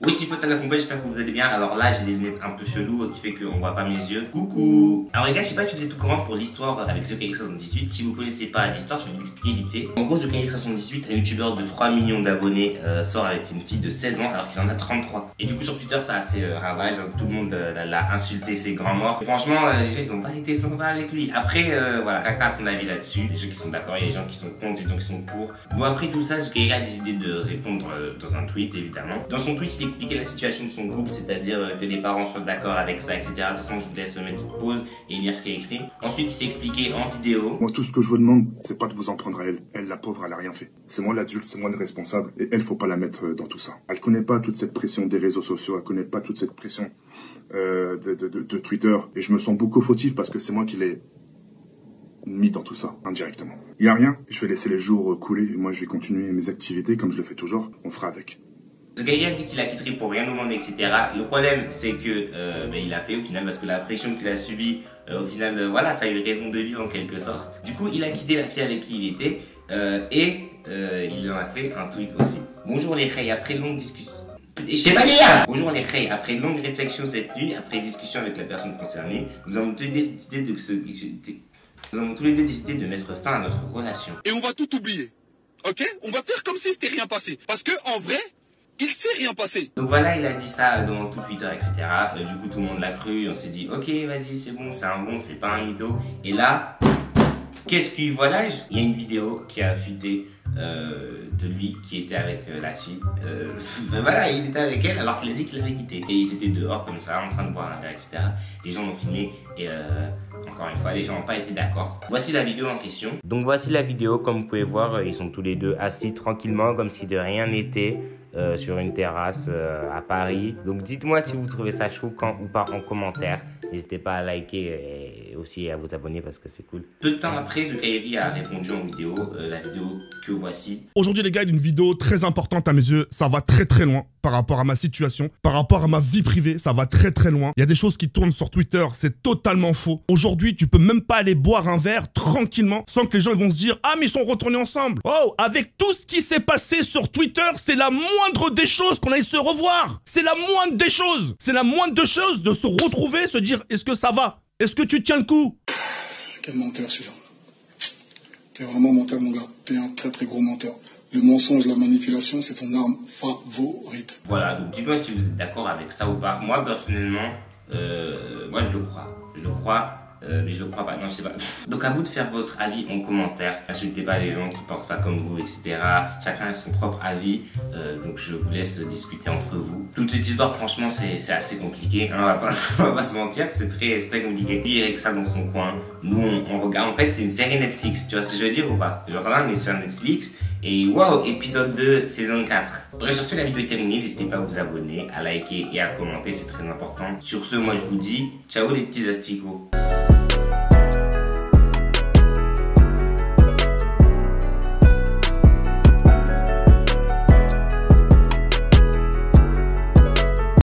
Oui, je dis potes à la compagnie, j'espère que vous allez bien. Alors là, j'ai des lunettes un peu cheloues qui fait qu'on voit pas mes yeux. Coucou. Alors les gars, je sais pas si vous êtes au courant pour l'histoire avec TheKairi78. Si vous connaissez pas l'histoire, je vais vous l'expliquer vite fait. En gros, TheKairi78, un youtubeur de 3 millions d'abonnés, sort avec une fille de 16 ans alors qu'il en a 33. Et du coup, sur Twitter, ça a fait ravage. Tout le monde l'a insulté, ses grands morts. Et franchement, les gens, ils ont pas été sympas avec lui. Après, voilà, chacun a son avis là-dessus. Les gens qui sont d'accord, il y a des gens qui sont contre, des gens qui sont pour. Bon, après tout ça, TheKairi a décidé de répondre dans un tweet, évidemment. Dans son tweet, il expliquait la situation de son couple, c'est-à-dire que les parents soient d'accord avec ça, etc. De toute façon, je vous laisse mettre une pause et lire ce qu'il a écrit. Ensuite, il s'est expliqué en vidéo. Moi, tout ce que je vous demande, c'est pas de vous en prendre à elle. Elle, la pauvre, elle a rien fait. C'est moi l'adulte, c'est moi le responsable. Et elle, faut pas la mettre dans tout ça. Elle connaît pas toute cette pression des réseaux sociaux, elle connaît pas toute cette pression de Twitter. Et je me sens beaucoup fautif parce que c'est moi qui l'ai mis dans tout ça, indirectement. Il y a rien, je vais laisser les jours couler et moi je vais continuer mes activités comme je le fais toujours. On fera avec. TheKairi a dit qu'il a quitté pour rien au monde, etc. Le problème, c'est que il l'a fait au final parce que la pression qu'il a subie, au final, voilà, ça a eu raison de lui en quelque sorte. Du coup, il a quitté la fille avec qui il était il en a fait un tweet aussi. Bonjour les reilles, après longue discussion. Je sais pas lire. Bonjour les reilles, après longue réflexion cette nuit, après discussion avec la personne concernée, nous avons tous les deux décidé de mettre fin à notre relation. Et on va tout oublier, ok? On va faire comme si c'était rien passé. Parce que en vrai, il s'est rien passé. Donc voilà, il a dit ça dans tout Twitter, etc. Du coup, tout le monde l'a cru. On s'est dit, ok, vas-y, c'est bon, c'est un bon, c'est pas un mytho. Et là, qu'est-ce qu'il voit là? Il y a une vidéo qui a fuité de lui qui était avec la fille. Voilà, il était avec elle alors qu'il a dit qu'il l'avait quitté. Et ils étaient dehors comme ça, en train de boire un verre, etc. Les gens l'ont filmé et encore une fois, les gens n'ont pas été d'accord. Voici la vidéo en question. Donc voici la vidéo, comme vous pouvez voir, ils sont tous les deux assis tranquillement comme si de rien n'était. Sur une terrasse à Paris. Donc dites-moi si vous trouvez ça choquant ou pas en commentaire. N'hésitez pas à liker et aussi à vous abonner parce que c'est cool. Peu de temps après, TheKairi a répondu en vidéo, la vidéo que voici. Aujourd'hui les gars, une vidéo très importante à mes yeux. Ça va très très loin par rapport à ma situation, par rapport à ma vie privée, ça va très très loin. Il y a des choses qui tournent sur Twitter, c'est totalement faux. Aujourd'hui, tu peux même pas aller boire un verre tranquillement sans que les gens vont se dire « Ah mais ils sont retournés ensemble !» Oh, avec tout ce qui s'est passé sur Twitter, c'est la moindre des choses qu'on aille se revoir. C'est la moindre des choses. C'est la moindre des choses de se retrouver, se dire « Est-ce que ça va? Est-ce que tu tiens le coup ?» Quel menteur celui-là. T'es vraiment menteur mon gars. T'es un très très gros menteur. Le mensonge, la manipulation, c'est ton arme favorite. Voilà, donc dites-moi si vous êtes d'accord avec ça ou pas. Moi, personnellement, moi je le crois. Je le crois, mais je le crois pas. Non, je sais pas. Donc à vous de faire votre avis en commentaire. Insultez pas les gens qui pensent pas comme vous, etc. Chacun a son propre avis. Donc je vous laisse discuter entre vous. Toute cette histoire, franchement, c'est assez compliqué. Hein, on va pas se mentir, c'est très compliqué. Lui, il règle ça dans son coin. Nous, on regarde. En fait, c'est une série Netflix. Tu vois ce que je veux dire ou pas? Je regarde une série Netflix. Et waouh, épisode 2, saison 4. Bref, sur ce, la vidéo est terminée. N'hésitez pas à vous abonner, à liker et à commenter, c'est très important. Sur ce, moi je vous dis ciao les petits asticots.